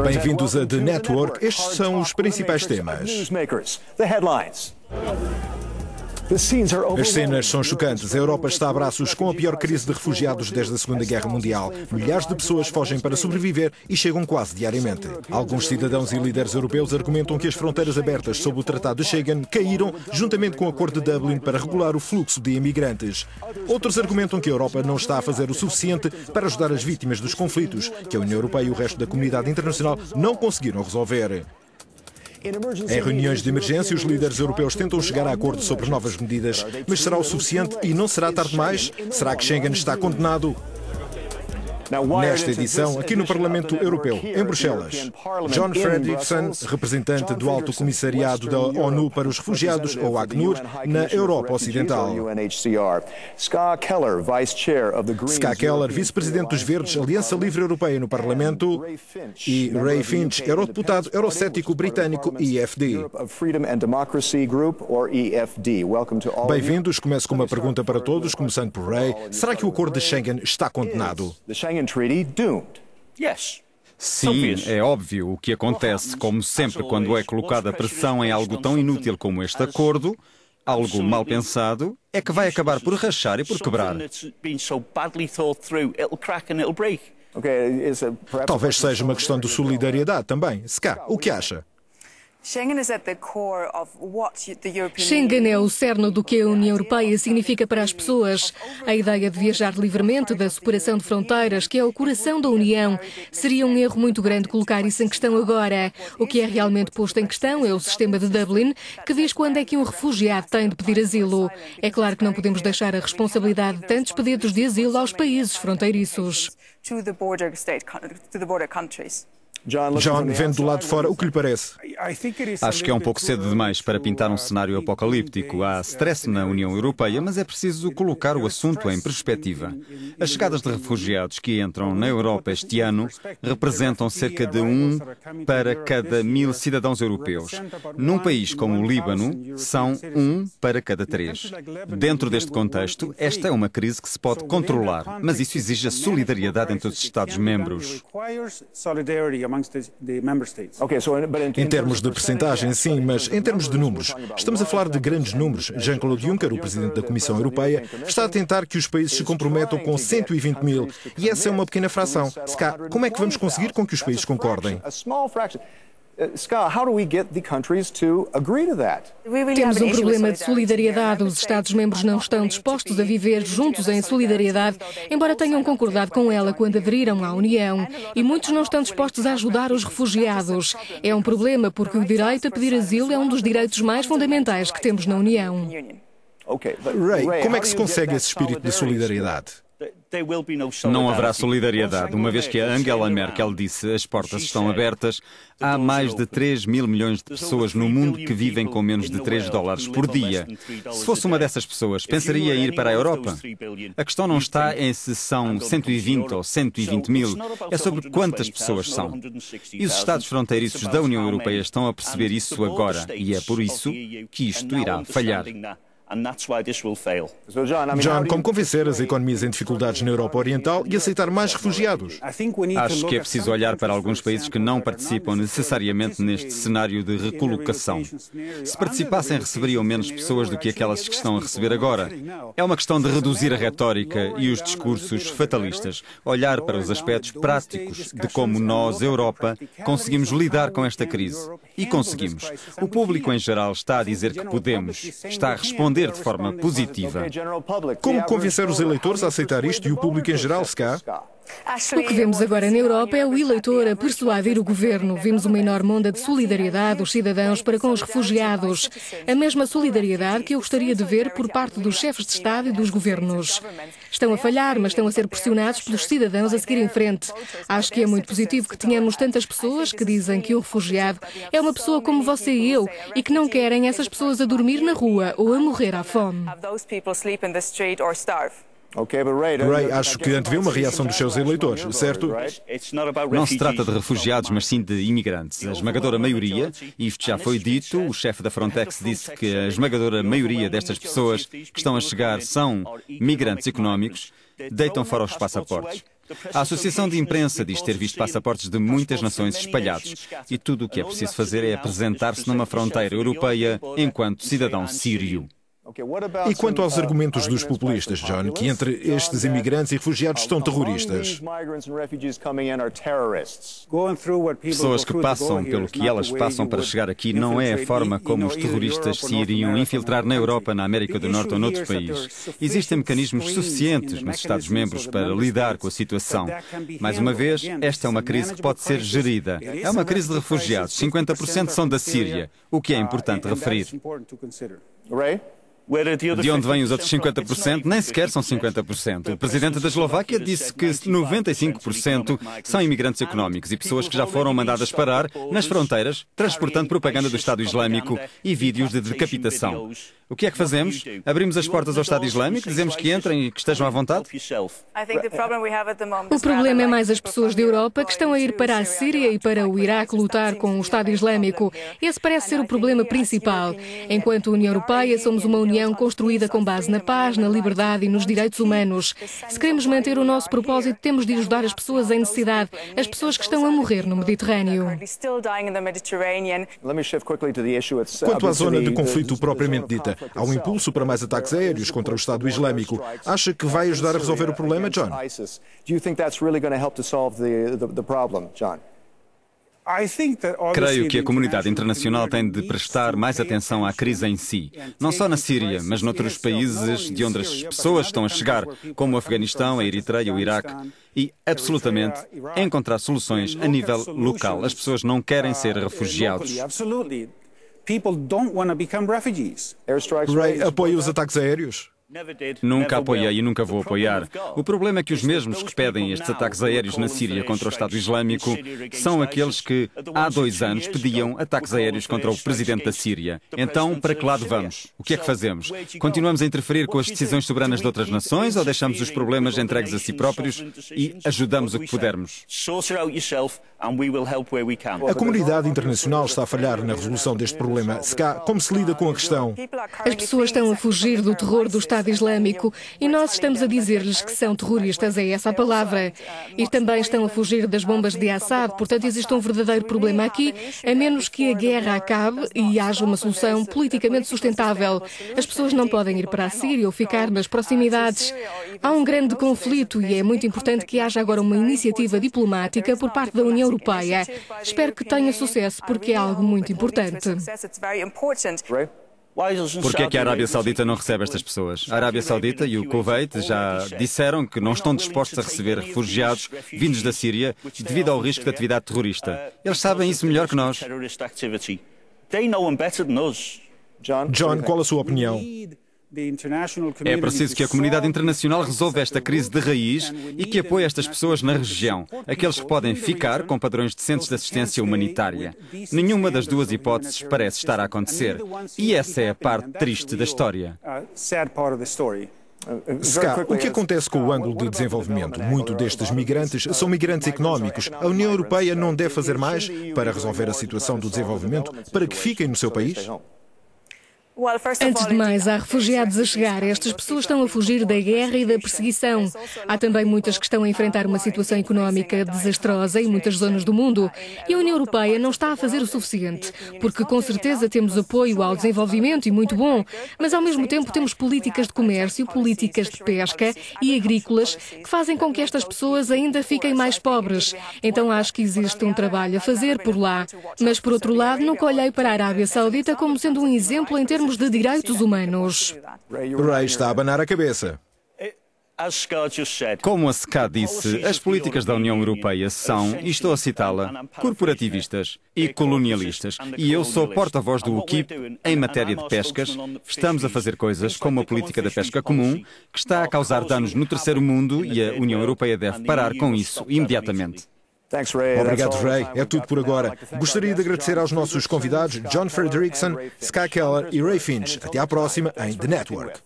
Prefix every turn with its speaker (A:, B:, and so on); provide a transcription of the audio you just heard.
A: Bem-vindos a The Network. Estes são os principais temas. As cenas são chocantes. A Europa está a braços com a pior crise de refugiados desde a Segunda Guerra Mundial. Milhares de pessoas fogem para sobreviver e chegam quase diariamente. Alguns cidadãos e líderes europeus argumentam que as fronteiras abertas sob o Tratado de Schengen caíram juntamente com o Acordo de Dublin para regular o fluxo de imigrantes. Outros argumentam que a Europa não está a fazer o suficiente para ajudar as vítimas dos conflitos, que a União Europeia e o resto da comunidade internacional não conseguiram resolver. Em reuniões de emergência, os líderes europeus tentam chegar a acordo sobre novas medidas. Mas será o suficiente e não será tarde demais? Será que Schengen está condenado? Nesta edição, aqui no Parlamento Europeu, em Bruxelas, John Fredrickson, representante do Alto Comissariado da ONU para os Refugiados, ou ACNUR, na Europa Ocidental. Ska Keller, vice-presidente dos Verdes, Aliança Livre Europeia no Parlamento, e Ray Finch, eurodeputado eurocético britânico EFD. Bem-vindos. Começo com uma pergunta para todos, começando por Ray. Será que o acordo de Schengen está condenado?
B: Sim, é óbvio. O que acontece, como sempre, quando é colocada pressão em algo tão inútil como este acordo, algo mal pensado, é que vai acabar por rachar e por quebrar.
A: Talvez seja uma questão de solidariedade também. Ska, o que acha?
C: Schengen é o cerne do que a União Europeia significa para as pessoas. A ideia de viajar livremente, da superação de fronteiras, que é o coração da União, seria um erro muito grande colocar isso em questão agora. O que é realmente posto em questão é o sistema de Dublin, que diz quando é que um refugiado tem de pedir asilo. É claro que não podemos deixar a responsabilidade de tantos pedidos de asilo aos países fronteiriços.
A: John, vendo do lado de fora, o que lhe parece?
B: Acho que é um pouco cedo demais para pintar um cenário apocalíptico. Há stress na União Europeia, mas é preciso colocar o assunto em perspectiva. As chegadas de refugiados que entram na Europa este ano representam cerca de 1 para cada 1000 cidadãos europeus. Num país como o Líbano, são 1 para cada 3. Dentro deste contexto, esta é uma crise que se pode controlar, mas isso exige a solidariedade entre os Estados-membros.
A: Em termos de percentagem, sim, mas em termos de números, estamos a falar de grandes números. Jean-Claude Juncker, o Presidente da Comissão Europeia, está a tentar que os países se comprometam com 120 mil, e essa é uma pequena fração. Ska, como é que vamos conseguir com que os países concordem?
C: Temos um problema de solidariedade. Os Estados-membros não estão dispostos a viver juntos em solidariedade, embora tenham concordado com ela quando aderiram à União. E muitos não estão dispostos a ajudar os refugiados. É um problema porque o direito a pedir asilo é um dos direitos mais fundamentais que temos na União.
A: Ray, como é que se consegue esse espírito de solidariedade?
B: Não haverá solidariedade, uma vez que a Angela Merkel disse as portas estão abertas. Há mais de 3 mil milhões de pessoas no mundo que vivem com menos de $3 por dia. Se fosse uma dessas pessoas, pensaria em ir para a Europa? A questão não está em se são 120 ou 120 mil, é sobre quantas pessoas são. E os Estados fronteiriços da União Europeia estão a perceber isso agora, e é por isso que isto irá falhar.
A: John, como convencer as economias em dificuldades na Europa Oriental e aceitar mais refugiados?
B: Acho que é preciso olhar para alguns países que não participam necessariamente neste cenário de recolocação. Se participassem, receberiam menos pessoas do que aquelas que estão a receber agora. É uma questão de reduzir a retórica e os discursos fatalistas. Olhar para os aspectos práticos de como nós, Europa, conseguimos lidar com esta crise. E conseguimos. O público em geral está a dizer que podemos. Está a responder de forma positiva.
A: Como convencer os eleitores a aceitar isto e o público em geral, Ska?
C: O que vemos agora na Europa é o eleitor a persuadir o governo. Vimos uma enorme onda de solidariedade dos cidadãos para com os refugiados. A mesma solidariedade que eu gostaria de ver por parte dos chefes de Estado e dos governos. Estão a falhar, mas estão a ser pressionados pelos cidadãos a seguir em frente. Acho que é muito positivo que tenhamos tantas pessoas que dizem que o refugiado é uma pessoa como você e eu e que não querem essas pessoas a dormir na rua ou a morrer à fome.
A: Ray, acho que antevê uma reação dos seus eleitores, certo?
B: Não se trata de refugiados, mas sim de imigrantes. A esmagadora maioria, e isto já foi dito, o chefe da Frontex disse que a esmagadora maioria destas pessoas que estão a chegar são migrantes económicos, deitam fora os passaportes. A Associação de Imprensa diz ter visto passaportes de muitas nações espalhados e tudo o que é preciso fazer é apresentar-se numa fronteira europeia enquanto cidadão sírio.
A: E quanto aos argumentos dos populistas, John, que entre estes imigrantes e refugiados estão terroristas?
B: Pessoas que passam pelo que elas passam para chegar aqui não é a forma como os terroristas se iriam infiltrar na Europa, na América do Norte ou noutro país. Existem mecanismos suficientes nos Estados-membros para lidar com a situação. Mais uma vez, esta é uma crise que pode ser gerida. É uma crise de refugiados. 50% são da Síria, o que é importante referir. De onde vêm os outros 50%? Nem sequer são 50%. O presidente da Eslováquia disse que 95% são imigrantes económicos e pessoas que já foram mandadas parar nas fronteiras, transportando propaganda do Estado Islâmico e vídeos de decapitação. O que é que fazemos? Abrimos as portas ao Estado Islâmico, dizemos que entrem e que estejam à vontade?
C: O problema é mais as pessoas da Europa que estão a ir para a Síria e para o Iraque lutar com o Estado Islâmico. Esse parece ser o problema principal. Enquanto União Europeia, somos uma união construída com base na paz, na liberdade e nos direitos humanos. Se queremos manter o nosso propósito, temos de ajudar as pessoas em necessidade, as pessoas que estão a morrer no Mediterrâneo.
A: Quanto à zona de conflito propriamente dita, há um impulso para mais ataques aéreos contra o Estado Islâmico. Acha que vai ajudar a resolver o problema, John?
B: Creio que a comunidade internacional tem de prestar mais atenção à crise em si. Não só na Síria, mas noutros países de onde as pessoas estão a chegar, como o Afeganistão, a Eritreia, o Iraque. E, absolutamente, encontrar soluções a nível local. As pessoas não querem ser refugiados.
A: Ray apoia os ataques aéreos?
B: Nunca apoiei e nunca vou apoiar. O problema é que os mesmos que pedem estes ataques aéreos na Síria contra o Estado Islâmico são aqueles que, há 2 anos, pediam ataques aéreos contra o presidente da Síria. Então, para que lado vamos? O que é que fazemos? Continuamos a interferir com as decisões soberanas de outras nações ou deixamos os problemas entregues a si próprios e ajudamos o que pudermos?
A: A comunidade internacional está a falhar na resolução deste problema. Como se lida com a questão?
C: As pessoas estão a fugir do terror do Estado Islâmico e nós estamos a dizer-lhes que são terroristas, é essa a palavra. E também estão a fugir das bombas de Assad, portanto existe um verdadeiro problema aqui, a menos que a guerra acabe e haja uma solução politicamente sustentável. As pessoas não podem ir para a Síria ou ficar nas proximidades. Há um grande conflito e é muito importante que haja agora uma iniciativa diplomática por parte da União Europeia. Espero que tenha sucesso, porque é algo muito importante.
B: Por que é que a Arábia Saudita não recebe estas pessoas? A Arábia Saudita e o Kuwait já disseram que não estão dispostos a receber refugiados vindos da Síria devido ao risco de atividade terrorista. Eles sabem isso melhor que nós.
A: John, qual a sua opinião?
B: É preciso que a comunidade internacional resolva esta crise de raiz e que apoie estas pessoas na região, aqueles que podem ficar com padrões decentes de assistência humanitária. Nenhuma das duas hipóteses parece estar a acontecer. E essa é a parte triste da história.
A: O que acontece com o ângulo de desenvolvimento? Muitos destes migrantes são migrantes económicos. A União Europeia não deve fazer mais para resolver a situação do desenvolvimento para que fiquem no seu país?
C: Antes de mais, há refugiados a chegar. Estas pessoas estão a fugir da guerra e da perseguição. Há também muitas que estão a enfrentar uma situação económica desastrosa em muitas zonas do mundo. E a União Europeia não está a fazer o suficiente, porque com certeza temos apoio ao desenvolvimento e muito bom, mas ao mesmo tempo temos políticas de comércio, políticas de pesca e agrícolas que fazem com que estas pessoas ainda fiquem mais pobres. Então acho que existe um trabalho a fazer por lá. Mas, por outro lado, nunca olhei para a Arábia Saudita como sendo um exemplo em termos de direitos humanos.
A: Ray está a abanar a cabeça.
B: Como a Ska disse, as políticas da União Europeia são, e estou a citá-la, corporativistas e colonialistas. E eu sou porta-voz do UKIP em matéria de pescas. Estamos a fazer coisas como a política da pesca comum, que está a causar danos no terceiro mundo e a União Europeia deve parar com isso imediatamente.
A: Obrigado, Ray. É tudo por agora. Gostaria de agradecer aos nossos convidados John Fredrickson, Ska Keller e Ray Finch. Até à próxima em The Network.